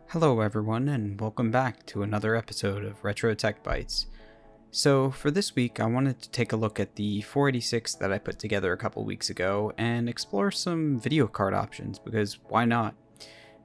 Hello everyone and welcome back to another episode of RetroTechBytes. So for this week I wanted to take a look at the 486 that I put together a couple weeks ago and explore some video card options because why not?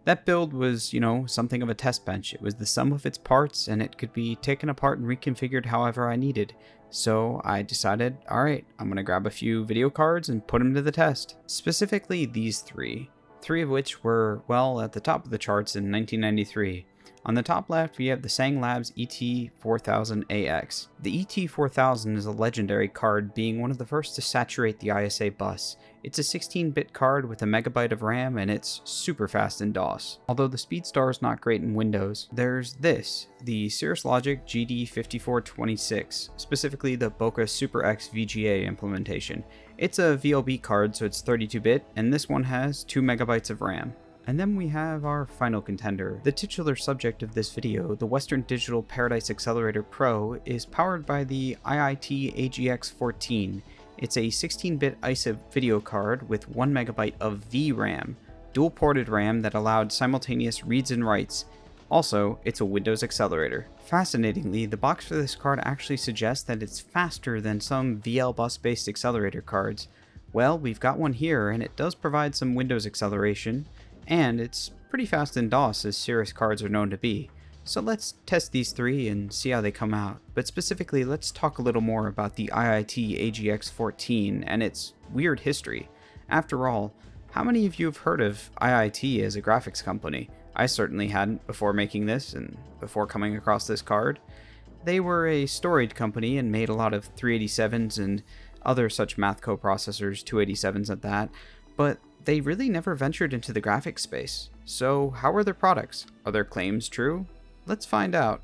That build was, something of a test bench. It was the sum of its parts and it could be taken apart and reconfigured however I needed. So I decided, alright, I'm going to grab a few video cards and put them to the test. Specifically these three of which were, well, at the top of the charts in 1993. On the top left, we have the Tseng Labs ET4000AX. The ET4000 is a legendary card, being one of the first to saturate the ISA bus. It's a 16-bit card with a megabyte of RAM, and it's super fast in DOS. Although the speed star is not great in Windows, there's this, the Cirrus Logic GD5426, specifically the Bokeh Super X VGA implementation. It's a VLB card, so it's 32-bit, and this one has 2 megabytes of RAM. And then we have our final contender. The titular subject of this video, the Western Digital Paradise Accelerator Pro, is powered by the IIT AGX-014. It's a 16-bit ISA video card with 1 megabyte of VRAM, dual-ported RAM that allowed simultaneous reads and writes. Also, it's a Windows accelerator. Fascinatingly, the box for this card actually suggests that it's faster than some VL bus-based accelerator cards. Well, we've got one here, and it does provide some Windows acceleration, and it's pretty fast in DOS as Cirrus cards are known to be. So let's test these three and see how they come out. But specifically, let's talk a little more about the IIT AGX-014 and its weird history. After all, how many of you have heard of IIT as a graphics company? I certainly hadn't before making this and before coming across this card. They were a storied company and made a lot of 387s and other such math coprocessors, 287s at that, but they really never ventured into the graphics space. So how are their products? Are their claims true? Let's find out.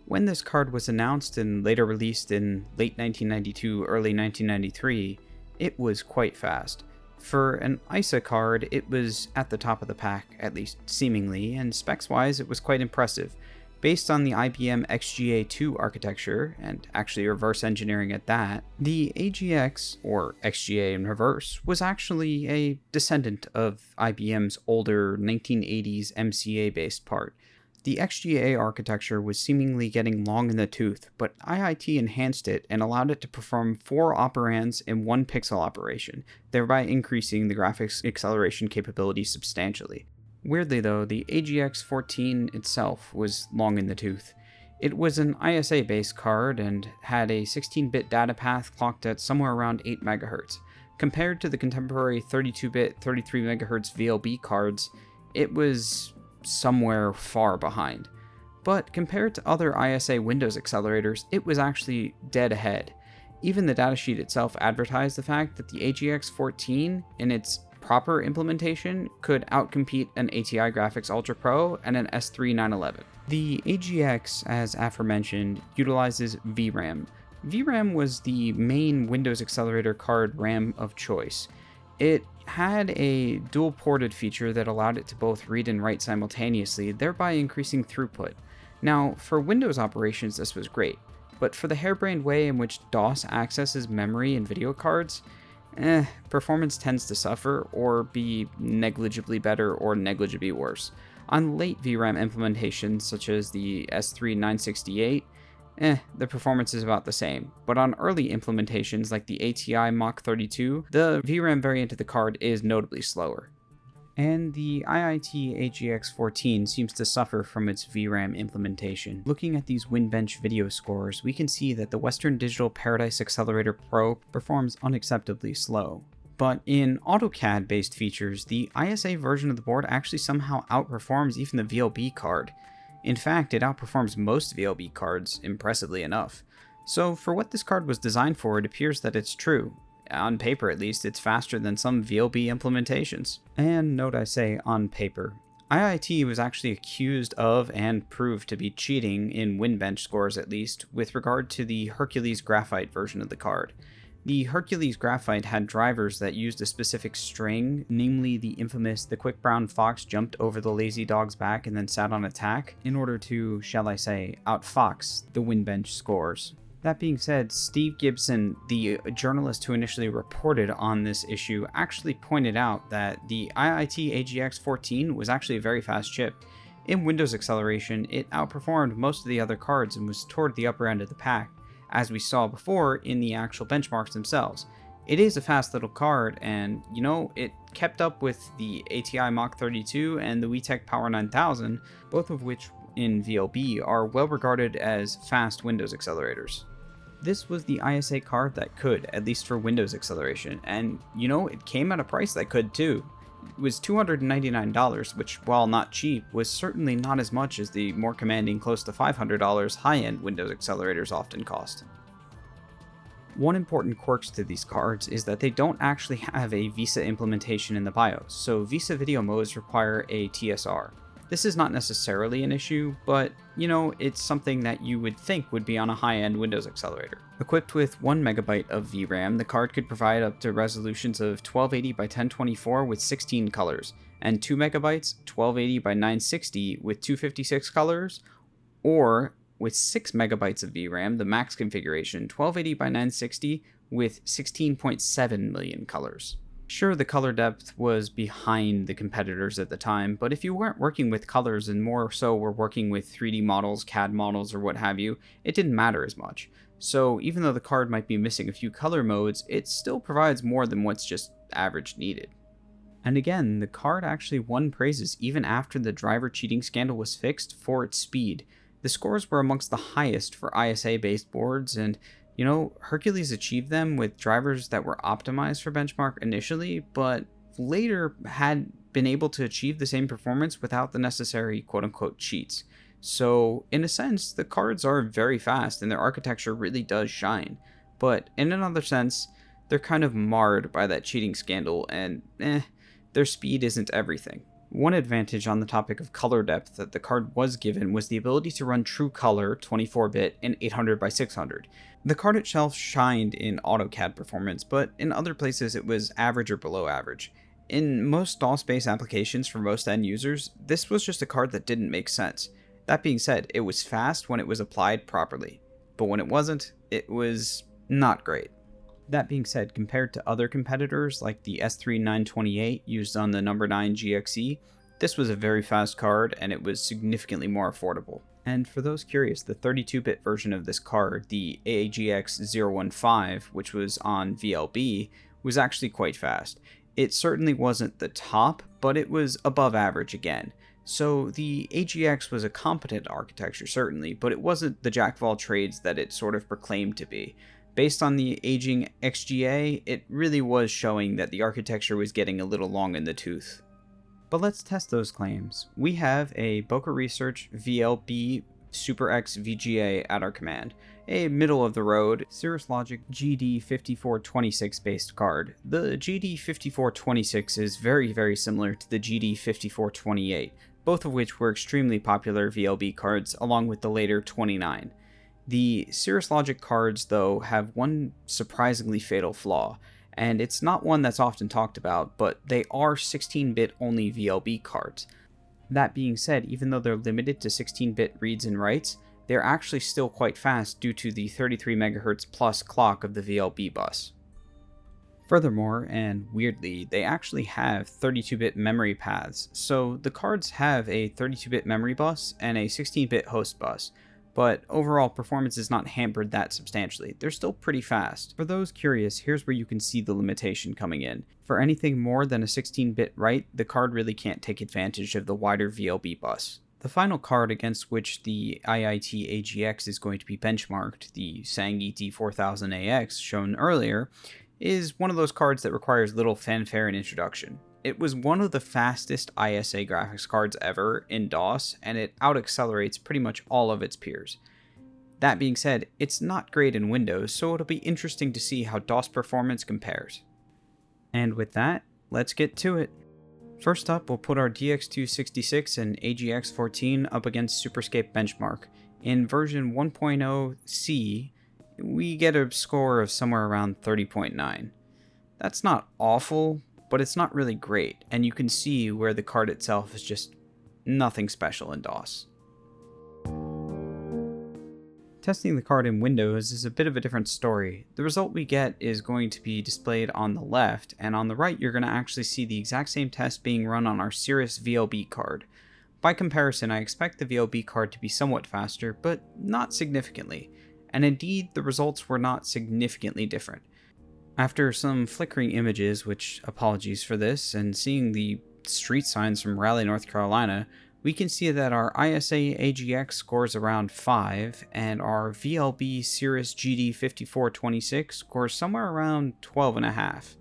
When this card was announced and later released in late 1992, early 1993, it was quite fast. For an ISA card, it was at the top of the pack, at least seemingly, and specs-wise it was quite impressive. Based on the IBM XGA2 architecture, and actually reverse engineering at that, the AGX, or XGA in reverse, was actually a descendant of IBM's older 1980s MCA-based part. The XGA architecture was seemingly getting long in the tooth, but IIT enhanced it and allowed it to perform 4 operands in 1 pixel operation, thereby increasing the graphics acceleration capability substantially. Weirdly though, the AGX-014 itself was long in the tooth. It was an ISA-based card and had a 16-bit data path clocked at somewhere around 8 MHz. Compared to the contemporary 32-bit 33 MHz VLB cards, it was somewhere far behind. But compared to other ISA Windows accelerators, it was actually dead ahead. Even the datasheet itself advertised the fact that the AGX-014, in its proper implementation, could outcompete an ATI Graphics Ultra Pro and an S3 911. The AGX, as aforementioned, utilizes VRAM. VRAM was the main Windows accelerator card RAM of choice. It had a dual-ported feature that allowed it to both read and write simultaneously, thereby increasing throughput. Now, for Windows operations this was great, but for the harebrained way in which DOS accesses memory and video cards, performance tends to suffer or be negligibly better or negligibly worse. On late VRAM implementations such as the S3 968, the performance is about the same, but on early implementations like the ATI Mach 32, the VRAM variant of the card is notably slower. And the IIT AGX-014 seems to suffer from its VRAM implementation. Looking at these Winbench video scores, we can see that the Western Digital Paradise Accelerator Pro performs unacceptably slow. But in AutoCAD-based features, the ISA version of the board actually somehow outperforms even the VLB card. In fact, it outperforms most VLB cards, impressively enough. So for what this card was designed for, it appears that it's true. On paper at least, it's faster than some VLB implementations. And note I say on paper. IIT was actually accused of and proved to be cheating in Winbench scores at least, with regard to the Hercules Graphite version of the card. The Hercules Graphite had drivers that used a specific string, namely the infamous "the quick brown fox jumped over the lazy dog's back and then sat on attack," in order to, shall I say, outfox the Winbench scores. That being said, Steve Gibson, the journalist who initially reported on this issue, actually pointed out that the IIT AGX-014 was actually a very fast chip. In Windows acceleration, it outperformed most of the other cards and was toward the upper end of the pack, as we saw before in the actual benchmarks themselves. It is a fast little card, and it kept up with the ATI Mach 32 and the WeTech Power 9000, both of which in VLB are well regarded as fast Windows accelerators. This was the ISA card that could, at least for Windows acceleration, and it came at a price that could too. It was $299, which, while not cheap, was certainly not as much as the more commanding close to $500 high-end Windows accelerators often cost. One important quirk to these cards is that they don't actually have a VISA implementation in the BIOS, so VISA video modes require a TSR. This is not necessarily an issue, but it's something that you would think would be on a high-end Windows accelerator. Equipped with 1MB of VRAM, the card could provide up to resolutions of 1280 by 1024 with 16 colors, and 2MB 1280 by 960 with 256 colors, or with 6MB of VRAM, the max configuration, 1280 by 960 with 16.7 million colors. Sure, the color depth was behind the competitors at the time, but if you weren't working with colors and more so were working with 3D models, CAD models, or what have you, it didn't matter as much. So even though the card might be missing a few color modes, it still provides more than what's just average needed. And again, the card actually won praises even after the driver cheating scandal was fixed for its speed. The scores were amongst the highest for ISA-based boards, and Hercules achieved them with drivers that were optimized for benchmark initially, but later had been able to achieve the same performance without the necessary quote-unquote cheats. So, in a sense, the cards are very fast and their architecture really does shine. But in another sense, they're kind of marred by that cheating scandal, and their speed isn't everything. One advantage on the topic of color depth that the card was given was the ability to run true color 24-bit in 800 by 600. The card itself shined in AutoCAD performance, but in other places it was average or below average. In most DOS-based applications for most end users, this was just a card that didn't make sense. That being said, it was fast when it was applied properly, but when it wasn't, it was not great. That being said, compared to other competitors like the S3928 used on the number 9 GXE, this was a very fast card and it was significantly more affordable. And for those curious, the 32-bit version of this card, the AGX-014, which was on VLB, was actually quite fast. It certainly wasn't the top, but it was above average again. So the AGX was a competent architecture certainly, but it wasn't the jack of all trades that it sort of proclaimed to be. Based on the aging XGA, it really was showing that the architecture was getting a little long in the tooth. But let's test those claims. We have a Boca Research VLB Super X VGA at our command, a middle-of-the-road Cirrus Logic GD5426 based card. The GD5426 is very, very similar to the GD5428, both of which were extremely popular VLB cards along with the later 29. The Cirrus Logic cards, though, have one surprisingly fatal flaw, and it's not one that's often talked about, but they are 16-bit only VLB cards. That being said, even though they're limited to 16-bit reads and writes, they're actually still quite fast due to the 33 MHz plus clock of the VLB bus. Furthermore, and weirdly, they actually have 32-bit memory paths, so the cards have a 32-bit memory bus and a 16-bit host bus, but overall performance is not hampered that substantially. They're still pretty fast. For those curious, here's where you can see the limitation coming in. For anything more than a 16-bit write, the card really can't take advantage of the wider VLB bus. The final card against which the IIT AGX is going to be benchmarked, the Tseng ET4000AX shown earlier, is one of those cards that requires little fanfare and introduction. It was one of the fastest ISA graphics cards ever in DOS, and it out-accelerates pretty much all of its peers. That being said, it's not great in Windows, so it'll be interesting to see how DOS performance compares. And with that, let's get to it. First up, we'll put our DX266 and AGX-14 up against Superscape benchmark. In version 1.0C, we get a score of somewhere around 30.9. That's not awful, but it's not really great, and you can see where the card itself is just nothing special in DOS. Testing the card in Windows is a bit of a different story. The result we get is going to be displayed on the left, and on the right you're going to actually see the exact same test being run on our Cirrus VLB card. By comparison, I expect the VLB card to be somewhat faster, but not significantly, and indeed the results were not significantly different. After some flickering images, which apologies for this, and seeing the street signs from Raleigh, North Carolina, we can see that our ISA AGX scores around 5, and our VLB Cirrus GD5426 scores somewhere around 12.5.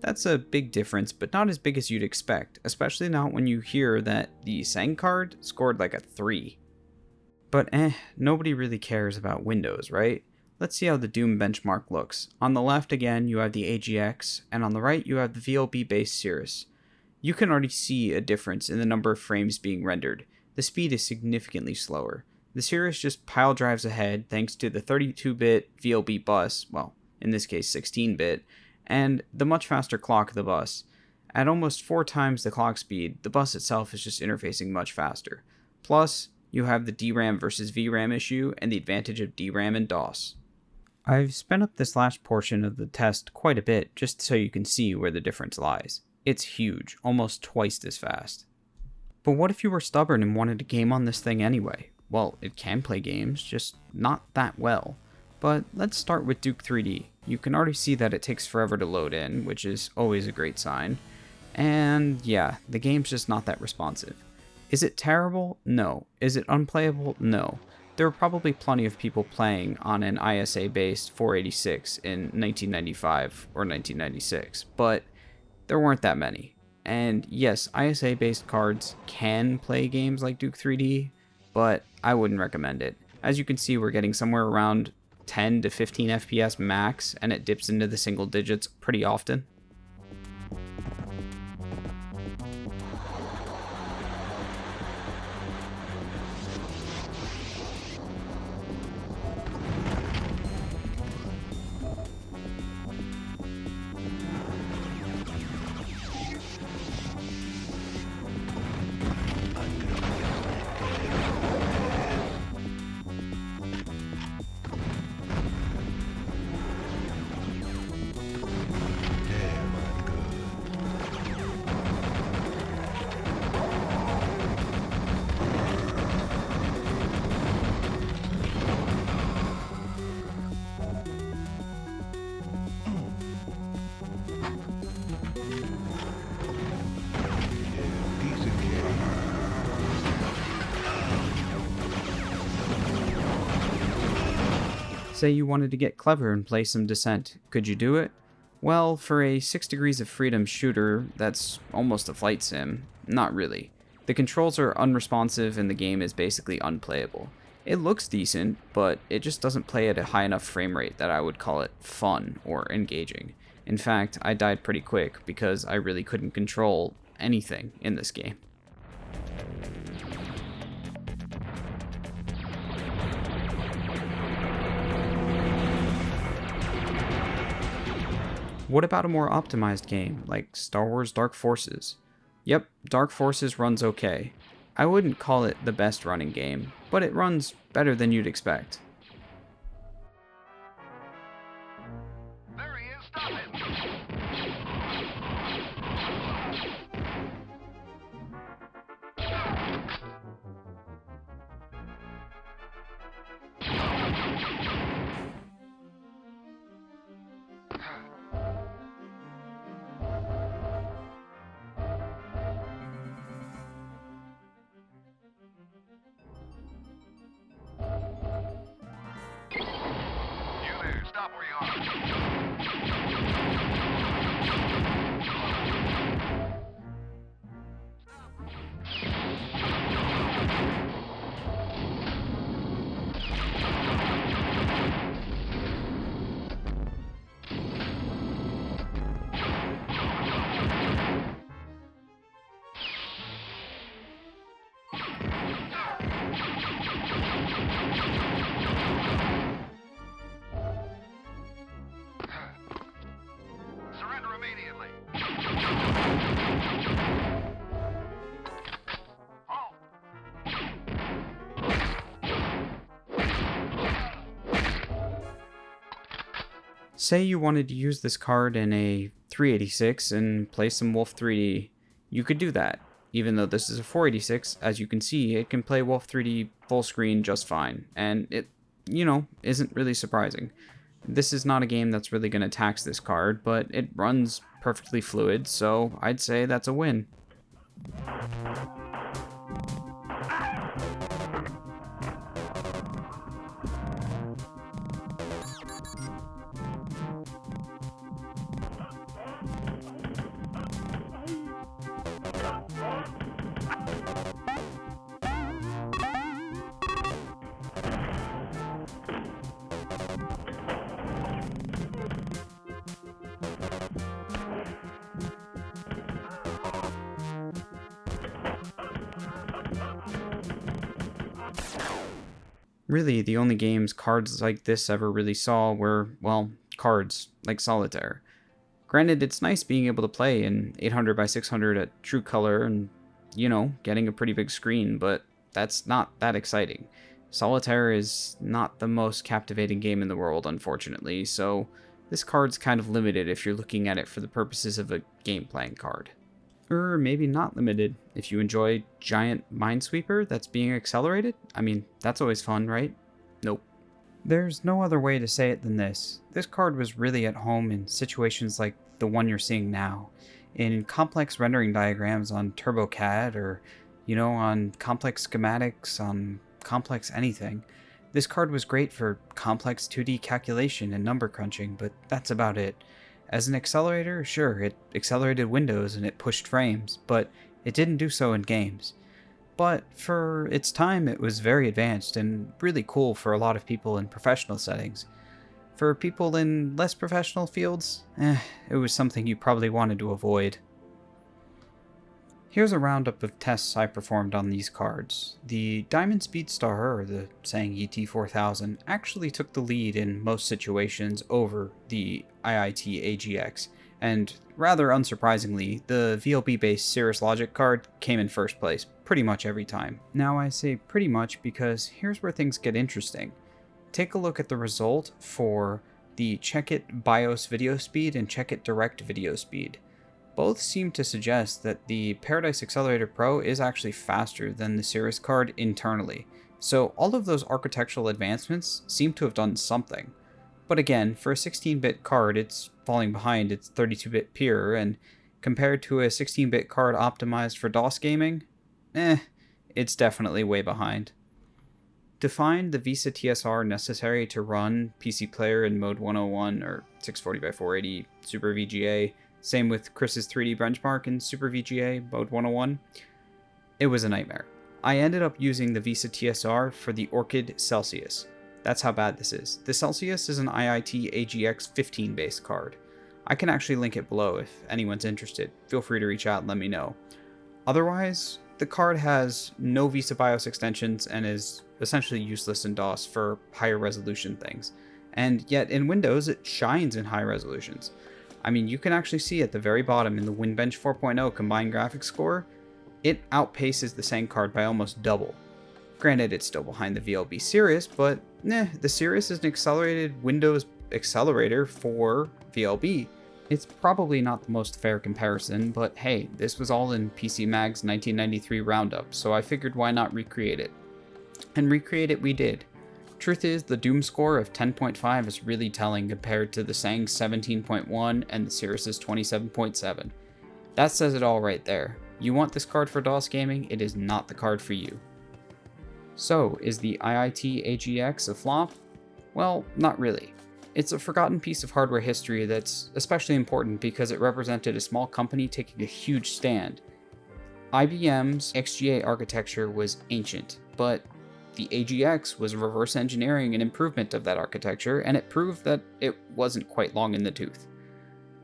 That's a big difference, but not as big as you'd expect, especially not when you hear that the Tseng card scored like a 3. But nobody really cares about Windows, right? Let's see how the Doom benchmark looks. On the left again you have the AGX, and on the right you have the VLB based Cirrus. You can already see a difference in the number of frames being rendered. The speed is significantly slower. The Cirrus just pile drives ahead thanks to the 32-bit VLB bus, well, in this case 16-bit, and the much faster clock of the bus. At almost 4 times the clock speed, the bus itself is just interfacing much faster. Plus, you have the DRAM versus VRAM issue and the advantage of DRAM and DOS. I've sped up this last portion of the test quite a bit just so you can see where the difference lies. It's huge, almost twice this fast. But what if you were stubborn and wanted to game on this thing anyway? Well, it can play games, just not that well. But let's start with Duke 3D. You can already see that it takes forever to load in, which is always a great sign. And yeah, the game's just not that responsive. Is it terrible? No. Is it unplayable? No. There were probably plenty of people playing on an ISA-based 486 in 1995 or 1996, but there weren't that many. And yes, ISA-based cards can play games like Duke 3D, but I wouldn't recommend it. As you can see, we're getting somewhere around 10 to 15 FPS max, and it dips into the single digits pretty often. Say you wanted to get clever and play some Descent. Could you do it? Well, for a 6 Degrees of Freedom shooter that's almost a flight sim, not really. The controls are unresponsive and the game is basically unplayable. It looks decent, but it just doesn't play at a high enough frame rate that I would call it fun or engaging. In fact, I died pretty quick because I really couldn't control anything in this game. What about a more optimized game, like Star Wars Dark Forces? Yep, Dark Forces runs okay. I wouldn't call it the best running game, but it runs better than you'd expect. There he is, stop him! Stop where you Say you wanted to use this card in a 386 and play some Wolf 3D. You could do that. Even though this is a 486, as you can see, it can play Wolf 3D full screen just fine, and it, isn't really surprising. This is not a game that's really going to tax this card, but it runs perfectly fluid, so I'd say that's a win. Really, the only games cards like this ever really saw were, well, cards, like Solitaire. Granted, it's nice being able to play in 800 by 600 at true color and, getting a pretty big screen, but that's not that exciting. Solitaire is not the most captivating game in the world, unfortunately, so this card's kind of limited if you're looking at it for the purposes of a game playing card. Or maybe not limited. If you enjoy giant Minesweeper that's being accelerated, I mean, that's always fun, right? Nope. There's no other way to say it than this. This card was really at home in situations like the one you're seeing now. In complex rendering diagrams on TurboCAD or, on complex schematics, on complex anything. This card was great for complex 2D calculation and number crunching, but that's about it. As an accelerator, sure, it accelerated windows and it pushed frames, but it didn't do so in games. But for its time, it was very advanced and really cool for a lot of people in professional settings. For people in less professional fields, it was something you probably wanted to avoid. Here's a roundup of tests I performed on these cards. The Diamond Speedstar, or the Tseng ET4000, actually took the lead in most situations over the IIT AGX, and rather unsurprisingly, the VLB-based Cirrus Logic card came in first place pretty much every time. Now I say pretty much because here's where things get interesting. Take a look at the result for the Checkit BIOS video speed and Checkit Direct video speed. Both seem to suggest that the Paradise Accelerator Pro is actually faster than the Cirrus card internally, so all of those architectural advancements seem to have done something. But again, for a 16-bit card, it's falling behind its 32-bit peer, and compared to a 16-bit card optimized for DOS gaming, it's definitely way behind. To find the VISA TSR necessary to run PC Player in Mode 101 or 640x480 Super VGA, same with Chris's 3D benchmark in Super VGA Mode 101, it was a nightmare. I ended up using the VISA TSR for the Orchid Celsius. That's how bad this is. The Celsius is an IIT AGX-014 based card. I can actually link it below if anyone's interested. Feel free to reach out and let me know. Otherwise, the card has no VISA BIOS extensions and is essentially useless in DOS for higher resolution things. And yet in Windows, it shines in high resolutions. I mean, you can actually see at the very bottom in the WinBench 4.0 combined graphics score, it outpaces the Tseng card by almost double. Granted, it's still behind the VLB Cirrus, but the Cirrus is an accelerated Windows accelerator for VLB. It's probably not the most fair comparison, but hey, this was all in PC Mag's 1993 roundup, so I figured why not recreate it. And recreate it we did. Truth is, the Doom score of 10.5 is really telling compared to the Tseng's 17.1 and the Cirrus's 27.7. That says it all right there. You want this card for DOS gaming, it is not the card for you. So, is the IIT AGX a flop? Well, not really. It's a forgotten piece of hardware history that's especially important because it represented a small company taking a huge stand. IBM's XGA architecture was ancient, but the AGX was reverse engineering an improvement of that architecture, and it proved that it wasn't quite long in the tooth.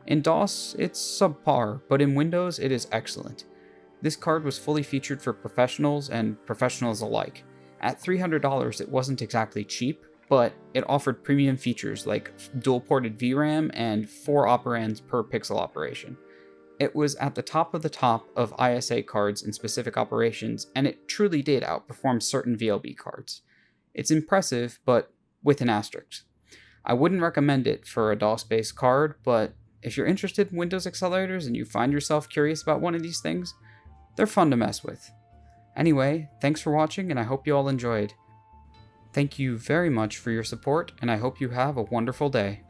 In DOS, it's subpar, but in Windows, it is excellent. This card was fully featured for professionals and professionals alike. At $300, it wasn't exactly cheap, but it offered premium features like dual-ported VRAM and 4 operands per pixel operation. It was at the top of ISA cards in specific operations, and it truly did outperform certain VLB cards. It's impressive, but with an asterisk. I wouldn't recommend it for a DOS-based card, but if you're interested in Windows accelerators and you find yourself curious about one of these things, they're fun to mess with. Anyway, thanks for watching, and I hope you all enjoyed. Thank you very much for your support, and I hope you have a wonderful day.